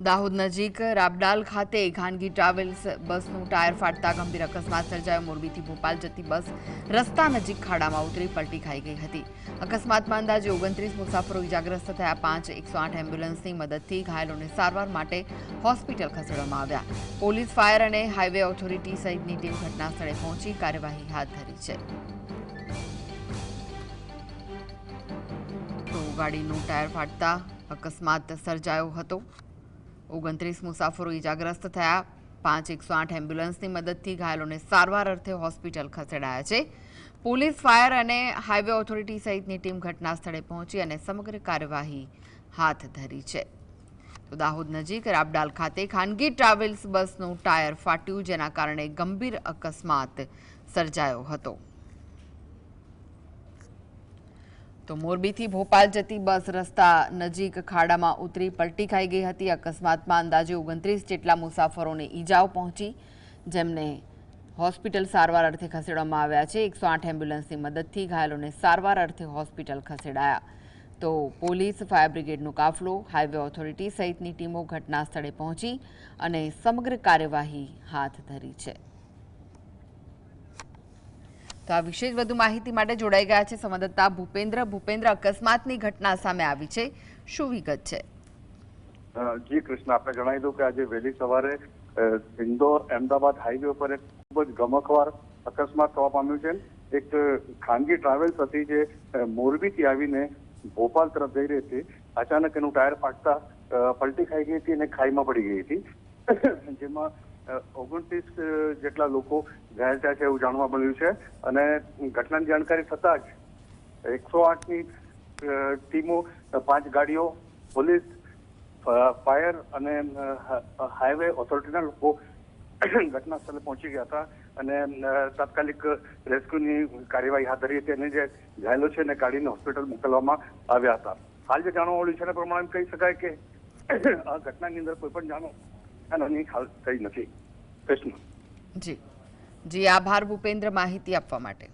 દાહોદ નજીક રાબડાલ ખાતે ખાનગી ટ્રાવેલ્સ બસનું ટાયર ફાટતા ગંભીર અકસ્માત સર્જાયો। મોરબીથી ભોપાલ જતી બસ રસ્તા નજીક ખાડામાં ઉતરી પલટી ખાઈ ગઈ હતી। અકસ્માતમાં અંદાજે 29 મુસાફરો ઇજાગ્રસ્ત થયા। 5 108 એમ્બ્યુલન્સની મદદથી ઘાયલોને સારવાર માટે હોસ્પિટલ ખસેડવામાં આવ્યા। પોલીસ, ફાયર અને હાઈવે ઓથોરિટી સહિતની ટીમ ઘટનાસ્થળે પહોંચી કાર્યવાહી હાથ ધરી છે। તો ગાડીનું ટાયર ફાટતા અકસ્માત સર્જાયો હતો। 29 મુસાફરો ઇજાગ્રસ્ત થયા। 5 108 એમ્બ્યુલન્સની મદદથી ઘાયલોને સારવાર અર્થે હોસ્પિટલ ખસેડાયા છે। પોલીસ, ફાયર અને હાઈવે ઓથોરિટી સહિતની ટીમ ઘટનાસ્થળે પહોંચી અને સમગ્ર કાર્યવાહી હાથ ધરી છે। તો દાહોદ નજીક રાબડાલ ખાતે ખાનગી ટ્રાવેલ્સ બસનું ટાયર ફાટ્યું, જેના કારણે ગંભીર અકસ્માત સર્જાયો હતો। તો મોરબીથી ભોપાલ જતી બસ રસ્તા નજીક ખાડામાં ઉતરી પલટી ખાઈ ગઈ હતી। અકસ્માતમાં અંદાજે 29 જેટલા મુસાફરોને ઈજાઓ પહોંચી, જેમને હોસ્પિટલ સારવાર અર્થે ખસેડવામાં આવ્યા છે। 108 એમ્બ્યુલન્સની મદદથી ઘાયલોને સારવાર અર્થે હોસ્પિટલ ખસેડાયા। તો પોલીસ, ફાયર બ્રિગેડનો કાફલો, હાઈવે ઓથોરિટી સહિતની ટીમો ઘટનાસ્થળે પહોંચી અને સમગ્ર કાર્યવાહી હાથ ધરી છે। તો આ વિશે વધુ માહિતી માટે જોડાઈ ગયા છે સંવાદદાતા ભૂપેન્દ્ર। અકસ્માતની ઘટના સામે આવી છે, શું વિગત છે? જી કૃષ્ણ, આપણે જણાવી દઉં કે આજે વહેલી સવારે ઇન્દોર અમદાવાદ હાઈવે ઉપર એક ખૂબ જ ગમખ્વાર અકસ્માત થવા પામ્યું છે। એક ખાનગી ટ્રાવેલ્સ હતી જે મોરબીથી આવીને ભોપાલ તરફ જઈ રહી હતી। અચાનક એનું ટાયર ફાટતા પલટી ખાઈ ગઈ હતી અને ખાઈમાં પડી ગઈ હતી, જેમાં 29 જેટલા લોકો ઘાયલ થયા છે એવું જાણવા મળ્યું છે। અને ઘટનાની જાણકારી થતાં જ 108ની ટીમો, 5 ગાડીઓ, પોલીસ, ફાયર અને હાઈવે ઓથોરિટીના લોકો ઘટના સ્થળે પહોંચી ગયા હતા અને તાત્કાલિક રેસ્ક્યુની કાર્યવાહી હાથ ધરી હતી અને જે ઘાયલો છે એને કાઢીને હોસ્પિટલ મોકલવામાં આવ્યા હતા। હાલ જે જાણવા મળ્યું છે એના પ્રમાણે કહી શકાય કે આ ઘટનાની અંદર કોઈ પણ જાનહાની હાલ થઈ નથી। કૃષ્ણ જી, આભાર ભૂપેન્દ્ર માહિતી આપવા માટે।